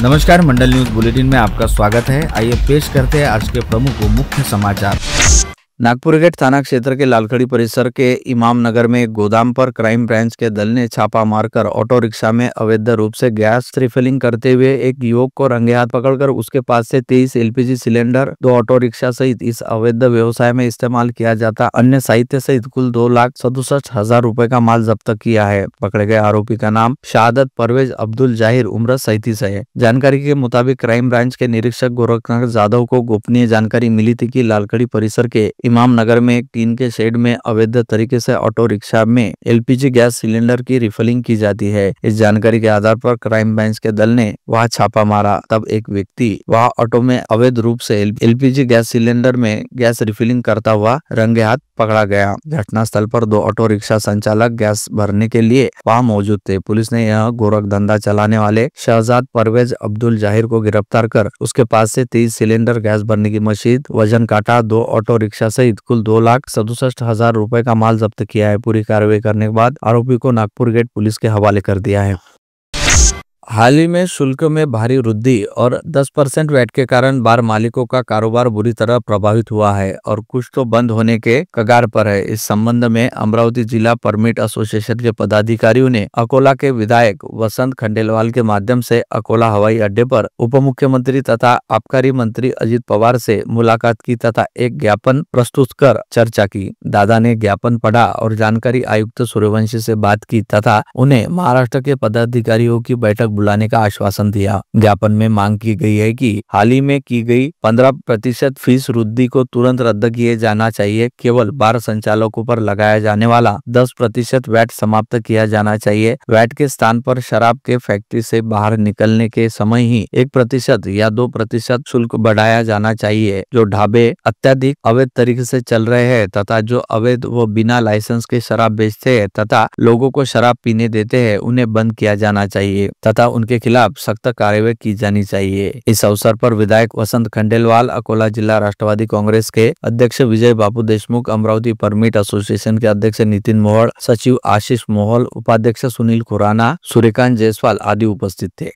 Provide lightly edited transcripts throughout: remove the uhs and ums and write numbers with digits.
नमस्कार, मंडल news bulletin में आपका स्वागत है। आइए पेश करते हैं आज के प्रमुख व मुख्य समाचार। नागपुर गेट थाना क्षेत्र के लालखड़ी परिसर के इमाम नगर में एक गोदाम पर क्राइम ब्रांच के दल ने छापा मारकर ऑटो रिक्शा में अवैध रूप से गैस रिफिलिंग करते हुए एक युवक को रंगे हाथ पकड़कर उसके पास से 23 एलपीजी सिलेंडर, 2 ऑटो रिक्शा सहित इस अवैध व्यवसाय में इस्तेमाल किया जाता अन्य साहित्य सहित कुल 2,67,000 रुपए का माल जब्त किया है। पकड़े गए आरोपी का नाम शहादत परवेज अब्दुल जाहिर उम्र 37 है। जानकारी के मुताबिक क्राइम ब्रांच के निरीक्षक गोरखनाथ जाधव को गोपनीय जानकारी मिली थी कि लालखड़ी परिसर के इमाम नगर में एक टीन के शेड में अवैध तरीके से ऑटो रिक्शा में एलपीजी गैस सिलेंडर की रिफिलिंग की जाती है। इस जानकारी के आधार पर क्राइम ब्रांच के दल ने वहां छापा मारा, तब एक व्यक्ति वहां ऑटो में अवैध रूप से एलपीजी गैस सिलेंडर में गैस रिफिलिंग करता हुआ रंगे हाथ पकड़ा गया। घटनास्थल पर 2 ऑटो रिक्शा संचालक गैस भरने के लिए वहां मौजूद थे। पुलिस ने यह गोरख धंधा चलाने वाले शहजाद परवेज अब्दुल जाहिर को गिरफ्तार कर उसके पास से 23 सिलेंडर गैस भरने की मशीन, वजन काटा, 2 ऑटो रिक्शा सहित कुल 2,67,000 रुपए का माल जब्त किया है। पूरी कार्रवाई करने के बाद आरोपी को नागपुर गेट पुलिस के हवाले कर दिया है। हाल ही में शुल्क में भारी वृद्धि और 10% वैट के कारण बार मालिकों का कारोबार बुरी तरह प्रभावित हुआ है और कुछ तो बंद होने के कगार पर है। इस संबंध में अमरावती जिला परमिट एसोसिएशन के पदाधिकारियों ने अकोला के विधायक वसंत खंडेलवाल के माध्यम से अकोला हवाई अड्डे पर उप मुख्यमंत्री तथा आबकारी मंत्री अजित पवार से मुलाकात की तथा एक ज्ञापन प्रस्तुत कर चर्चा की। दादा ने ज्ञापन पढ़ा और जानकारी आयुक्त सूर्यवंशी से बात की तथा उन्हें महाराष्ट्र के पदाधिकारियों की बैठक बुलाने का आश्वासन दिया। ज्ञापन में मांग की गई है कि हाल ही में की गई 15% फीस वृद्धि को तुरंत रद्द किए जाना चाहिए। केवल बार संचालकों पर लगाया जाने वाला 10% वैट समाप्त किया जाना चाहिए। वैट के स्थान पर शराब के फैक्ट्री से बाहर निकलने के समय ही 1% या 2% शुल्क बढ़ाया जाना चाहिए। जो ढाबे अत्यधिक अवैध तरीके से चल रहे हैं तथा जो अवैध व बिना लाइसेंस के शराब बेचते हैं तथा लोगों को शराब पीने देते हैं, उन्हें बंद किया जाना चाहिए तथा उनके खिलाफ सख्त कार्रवाई की जानी चाहिए। इस अवसर पर विधायक वसंत खंडेलवाल, अकोला जिला राष्ट्रवादी कांग्रेस के अध्यक्ष विजय बाबू देशमुख, अमरावती परमिट एसोसिएशन के अध्यक्ष नितिन मोहड़, सचिव आशीष मोहल, उपाध्यक्ष सुनील खुराना, सूर्यकांत जायसवाल आदि उपस्थित थे।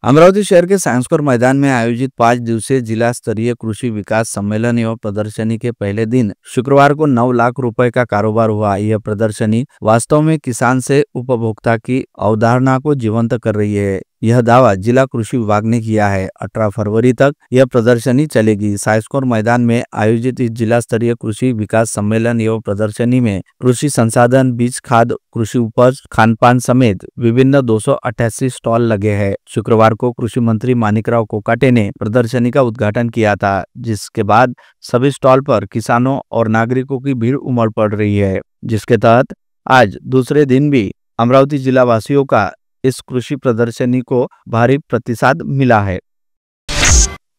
अमरावती शहर के सांस्कृतिक मैदान में आयोजित 5 दिवसीय जिला स्तरीय कृषि विकास सम्मेलन एवं प्रदर्शनी के पहले दिन शुक्रवार को 9 लाख रुपए का कारोबार हुआ। यह प्रदर्शनी वास्तव में किसान से उपभोक्ता की अवधारणा को जीवंत कर रही है। यह दावा जिला कृषि विभाग ने किया है। 18 फरवरी तक यह प्रदर्शनी चलेगी। साइस्कोर मैदान में आयोजित इस जिला स्तरीय कृषि विकास सम्मेलन एवं प्रदर्शनी में कृषि संसाधन, बीज, खाद, कृषि उपज, खानपान समेत विभिन्न 288 स्टॉल लगे हैं। शुक्रवार को कृषि मंत्री माणिकराव कोकाटे ने प्रदर्शनी का उद्घाटन किया था, जिसके बाद सभी स्टॉल पर किसानों और नागरिकों की भीड़ उमड़ पड़ रही है, जिसके तहत आज दूसरे दिन भी अमरावती जिला वासियों का इस कृषि प्रदर्शनी को भारी प्रतिसाद मिला है।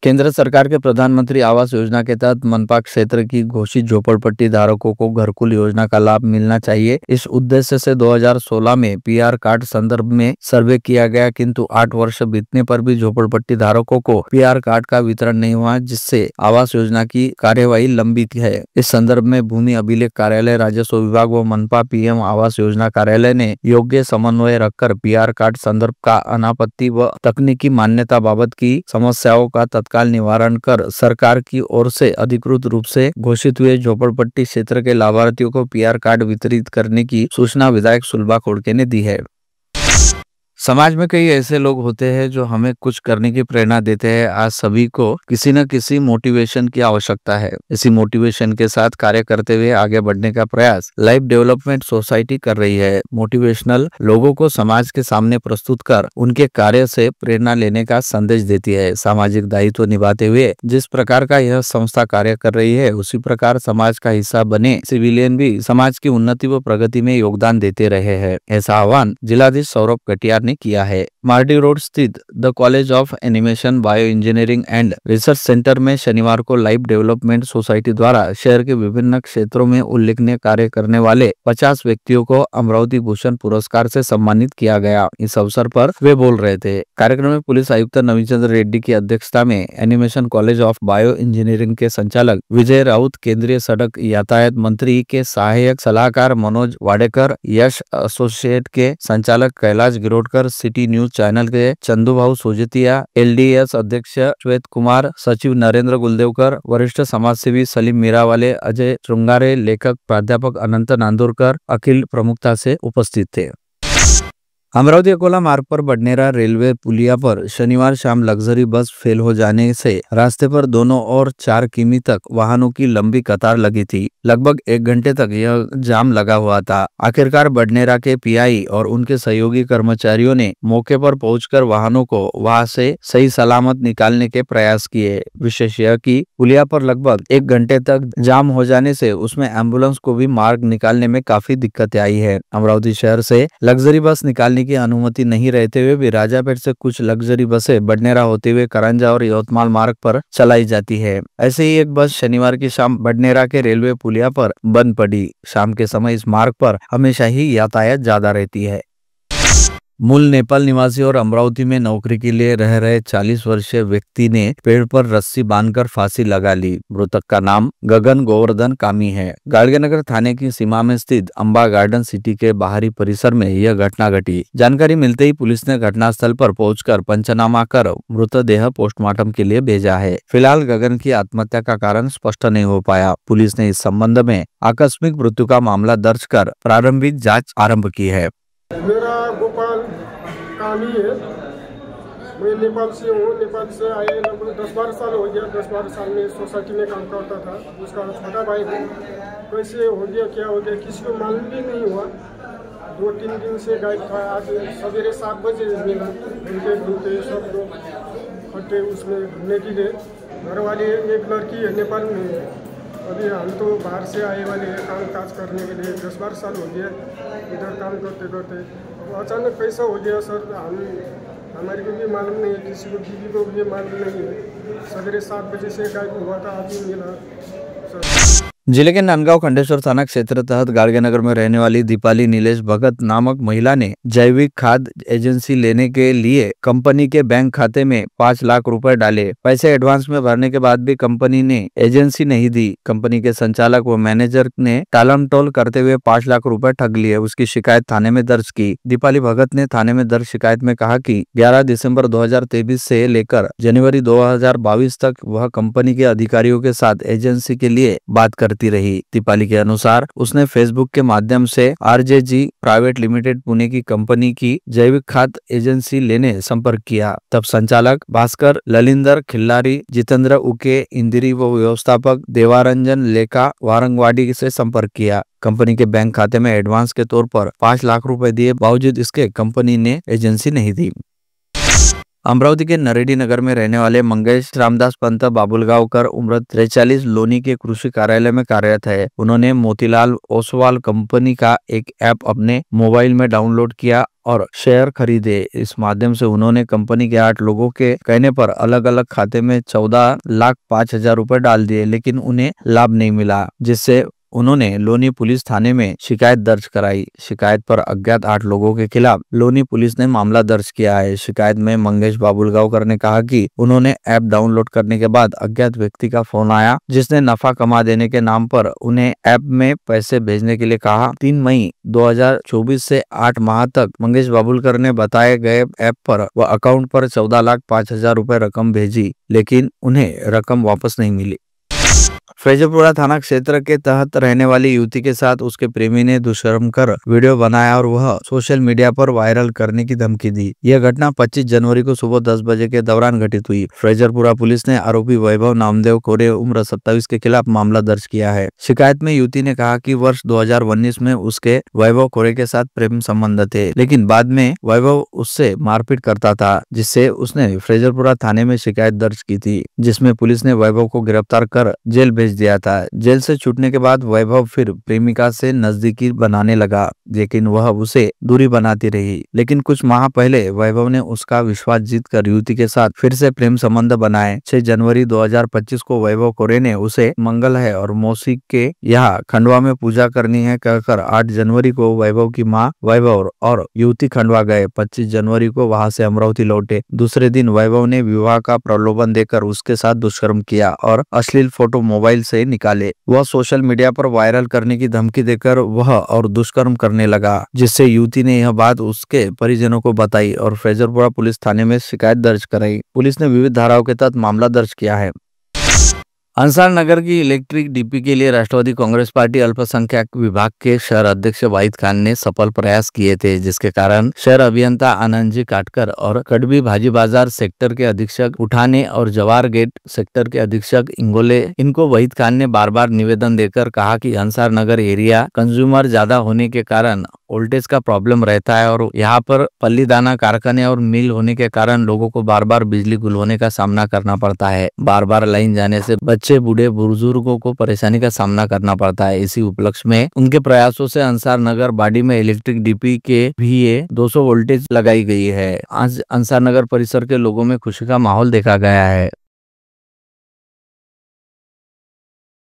केंद्र सरकार के प्रधानमंत्री आवास योजना के तहत मनपा क्षेत्र की घोषित झोपड़पट्टी धारकों को घरकुल योजना का लाभ मिलना चाहिए। इस उद्देश्य से 2016 में पीआर कार्ड संदर्भ में सर्वे किया गया, किंतु 8 वर्ष बीतने पर भी झोपड़पट्टी धारकों को पीआर कार्ड का वितरण नहीं हुआ, जिससे आवास योजना की कार्यवाही लंबित है। इस संदर्भ में भूमि अभिलेख कार्यालय, राजस्व विभाग व मनपा पीएम आवास योजना कार्यालय ने योग्य समन्वय रखकर पीआर कार्ड संदर्भ का अनापत्ति व तकनीकी मान्यता बाबत की समस्याओं का तत्काल निवारण कर सरकार की ओर से अधिकृत रूप से घोषित हुए झोपड़पट्टी क्षेत्र के लाभार्थियों को पीआर कार्ड वितरित करने की सूचना विधायक सुलभा खोड़के ने दी है। समाज में कई ऐसे लोग होते हैं जो हमें कुछ करने की प्रेरणा देते हैं। आज सभी को किसी न किसी मोटिवेशन की आवश्यकता है। इसी मोटिवेशन के साथ कार्य करते हुए आगे बढ़ने का प्रयास लाइफ डेवलपमेंट सोसाइटी कर रही है। मोटिवेशनल लोगों को समाज के सामने प्रस्तुत कर उनके कार्य से प्रेरणा लेने का संदेश देती है। सामाजिक दायित्व निभाते हुए जिस प्रकार का यह संस्था कार्य कर रही है, उसी प्रकार समाज का हिस्सा बने सिविलियन भी समाज की उन्नति व प्रगति में योगदान देते रहे हैं। ऐसा आह्वान जिलाधीश सौरभ कटियार ने किया है। मार्डी रोड स्थित the college of animation, bio engineering and research centre में शनिवार को लाइफ डेवलपमेंट सोसाइटी द्वारा शहर के विभिन्न क्षेत्रों में उल्लेखनीय कार्य करने वाले 50 व्यक्तियों को अमरावती भूषण पुरस्कार से सम्मानित किया गया। इस अवसर पर वे बोल रहे थे। कार्यक्रम में पुलिस आयुक्त नवीन चंद्र रेड्डी की अध्यक्षता में animation college of bio engineering के संचालक विजय राउत, केंद्रीय सड़क यातायात मंत्री के सहायक सलाहकार मनोज वाडेकर, यश एसोसिएट के संचालक कैलाश गिरोडकर, सिटी न्यूज चैनल के चंदूभाऊ सोजतिया, LDS अध्यक्ष श्वेत कुमार, सचिव नरेंद्र गुलदेवकर, वरिष्ठ समाजसेवी सलीम मीरावाले, अजय श्रृंगारे, लेखक प्राध्यापक अनंत नांदुरकर अखिल प्रमुखता से उपस्थित थे। अमरावती अकोला मार्ग पर बडनेरा रेलवे पुलिया पर शनिवार शाम लग्जरी बस फेल हो जाने से रास्ते पर दोनों ओर 4 किमी तक वाहनों की लंबी कतार लगी थी। लगभग 1 घंटे तक यह जाम लगा हुआ था। आखिरकार बडनेरा के PI और उनके सहयोगी कर्मचारियों ने मौके पर पहुंचकर वाहनों को वहां से सही सलामत निकालने के प्रयास किए। विशेष यह कि पुलिया पर लगभग 1 घंटे तक जाम हो जाने से उसमें एम्बुलेंस को भी मार्ग निकालने में काफी दिक्कतें आई है। अमरावती शहर से लग्जरी बस निकालने की अनुमति नहीं रहते हुए भी राजापेट से कुछ लग्जरी बसें बडनेरा होते हुए करंजा और यवतमाल मार्ग पर चलाई जाती है। ऐसे ही एक बस शनिवार की शाम बडनेरा के रेलवे पुलिया पर बंद पड़ी। शाम के समय इस मार्ग पर हमेशा ही यातायात ज्यादा रहती है। मूल नेपाल निवासी और अमरावती में नौकरी के लिए रह रहे 40 वर्षीय व्यक्ति ने पेड़ पर रस्सी बांधकर फांसी लगा ली। मृतक का नाम गगन गोवर्धन कामी है। गाड़गेनगर थाने की सीमा में स्थित अंबा गार्डन सिटी के बाहरी परिसर में यह घटना घटी। जानकारी मिलते ही पुलिस ने घटनास्थल पर पहुंचकर पंचनामा कर मृतदेह पोस्टमार्टम के लिए भेजा है। फिलहाल गगन की आत्महत्या का कारण स्पष्ट नहीं हो पाया। पुलिस ने इस संबंध में आकस्मिक मृत्यु का मामला दर्ज कर प्रारंभिक जाँच आरम्भ की है। मेरा गोपाल कामी है। मैं नेपाल से हूँ। नेपाल से आए लगभग 10-12 साल हो गया। 10-12 साल में सोसाइटी में काम करता था। उसका छोटा भाई है। कैसे हो गया, क्या हो गया, किसी को मालूम भी नहीं हुआ। 2-3 दिन से गायब था। आज सवेरे 7 बजे मिला। घूमते सब लोग फटे उसमें घूमने के लिए। घर वाली एक लड़की है, नेपाल में है। अभी हम तो बाहर से आए वाले हैं काम काज करने के लिए। 10-12 साल हो गया इधर काम करते करते। अचानक कैसा हो गया सर, हमारे को भी मालूम नहीं है, किसी को बीवी को भी मालूम नहीं है। सवेरे 7 बजे से गायब हुआ था, अभी मिला सर। जिले के नांदगांव खंडेश्वर थाना क्षेत्र तहत गाड़गेनगर में रहने वाली दीपाली नीलेश भगत नामक महिला ने जैविक खाद एजेंसी लेने के लिए कंपनी के बैंक खाते में 5 लाख रुपए डाले। पैसे एडवांस में भरने के बाद भी कंपनी ने एजेंसी नहीं दी। कंपनी के संचालक व मैनेजर ने टालमटोल करते हुए 5 लाख रुपए ठग लिए। उसकी शिकायत थाने में दर्ज की। दीपाली भगत ने थाने में दर्ज शिकायत में कहा कि 11 दिसंबर 2023 से लेकर जनवरी 2022 तक वह कंपनी के अधिकारियों के साथ एजेंसी के लिए बात करती रही। दीपाली के अनुसार उसने फेसबुक के माध्यम से RJG प्राइवेट लिमिटेड पुणे की कंपनी की जैविक खाद एजेंसी लेने संपर्क किया। तब संचालक भास्कर ललिंदर खिल्लारी, जितेंद्र उके इंदिरी व व्यवस्थापक देवारंजन लेका वारंगवाड़ी से संपर्क किया। कंपनी के बैंक खाते में एडवांस के तौर पर 5 लाख रुपए दिए, बावजूद इसके कंपनी ने एजेंसी नहीं दी। अमरावती के नरेडी नगर में रहने वाले मंगेश रामदास पंत बाबुलगांवकर उम्र 43 लोनी के कृषि कार्यालय में कार्यरत है। उन्होंने मोतीलाल ओसवाल कंपनी का एक ऐप अपने मोबाइल में डाउनलोड किया और शेयर खरीदे। इस माध्यम से उन्होंने कंपनी के 8 लोगों के कहने पर अलग अलग खाते में 14,05,000 रुपए डाल दिए, लेकिन उन्हें लाभ नहीं मिला, जिससे उन्होंने लोनी पुलिस थाने में शिकायत दर्ज कराई। शिकायत पर अज्ञात 8 लोगों के खिलाफ लोनी पुलिस ने मामला दर्ज किया है। शिकायत में मंगेश बाबुलगांवकर ने कहा कि उन्होंने ऐप डाउनलोड करने के बाद अज्ञात व्यक्ति का फोन आया, जिसने नफा कमा देने के नाम पर उन्हें ऐप में पैसे भेजने के लिए कहा। 3 मई 2024 से 8 माह तक मंगेश बाबुलकर ने बताए गए ऐप पर व अकाउंट पर 14,05,000 रुपए रकम भेजी, लेकिन उन्हें रकम वापस नहीं मिली। फैजपुरा थाना क्षेत्र के तहत रहने वाली युवती के साथ उसके प्रेमी ने दुष्कर्म कर वीडियो बनाया और वह सोशल मीडिया पर वायरल करने की धमकी दी। यह घटना 25 जनवरी को सुबह 10 बजे के दौरान घटित हुई। फैजपुरा पुलिस ने आरोपी वैभव नामदेव कोरे उम्र 27 के खिलाफ मामला दर्ज किया है। शिकायत में युवती ने कहा कि वर्ष 2019 में उसके वैभव कोरे के साथ प्रेम संबंध थे, लेकिन बाद में वैभव उससे मारपीट करता था, जिससे उसने फैजपुरा थाने में शिकायत दर्ज की थी, जिसमें पुलिस ने वैभव को गिरफ्तार कर जेल भेज दिया था। जेल से छूटने के बाद वैभव फिर प्रेमिका से नजदीकी बनाने लगा, लेकिन वह उसे दूरी बनाती रही। लेकिन कुछ माह पहले वैभव ने उसका विश्वास जीतकर युवती के साथ फिर से प्रेम संबंध बनाए। 6 जनवरी 2025 को वैभव कोरे ने उसे मंगल है और मौसी के यहाँ खंडवा में पूजा करनी है कहकर 8 जनवरी को वैभव की माँ वैभव और युवती खंडवा गए। 25 जनवरी को वहां से अमरावती लौटे। दूसरे दिन वैभव ने विवाह का प्रलोभन देकर उसके साथ दुष्कर्म किया और अश्लील फोटो फोटो मोबाइल से निकाले। वह सोशल मीडिया पर वायरल करने की धमकी देकर वह और दुष्कर्म करने लगा, जिससे युवती ने यह बात उसके परिजनों को बताई और फैजलपुरा पुलिस थाने में शिकायत दर्ज कराई। पुलिस ने विविध धाराओं के तहत मामला दर्ज किया है। अंसार नगर की इलेक्ट्रिक डीपी के लिए राष्ट्रवादी कांग्रेस पार्टी अल्पसंख्यक विभाग के शहर अध्यक्ष वाहिद खान ने सफल प्रयास किए थे, जिसके कारण शहर अभियंता आनंदजी काटकर और कड़बी भाजी बाजार सेक्टर के अधीक्षक उठाने और जवार गेट सेक्टर के अधीक्षक इंगोले इनको वाहिद खान ने बार बार निवेदन देकर कहा कि अंसार नगर एरिया कंज्यूमर ज्यादा होने के कारण वोल्टेज का प्रॉब्लम रहता है और यहाँ पर पल्लीदाना कारखाने और मिल होने के कारण लोगों को बार बार बिजली गुल होने का सामना करना पड़ता है। बार बार लाइन जाने से बच्चे बूढ़े बुजुर्गों को परेशानी का सामना करना पड़ता है। इसी उपलक्ष्य में उनके प्रयासों से अंसार नगर बाड़ी में इलेक्ट्रिक डीपी के भी 200 वोल्टेज लगाई गई है। आज अंसार नगर परिसर के लोगों में खुशी का माहौल देखा गया है।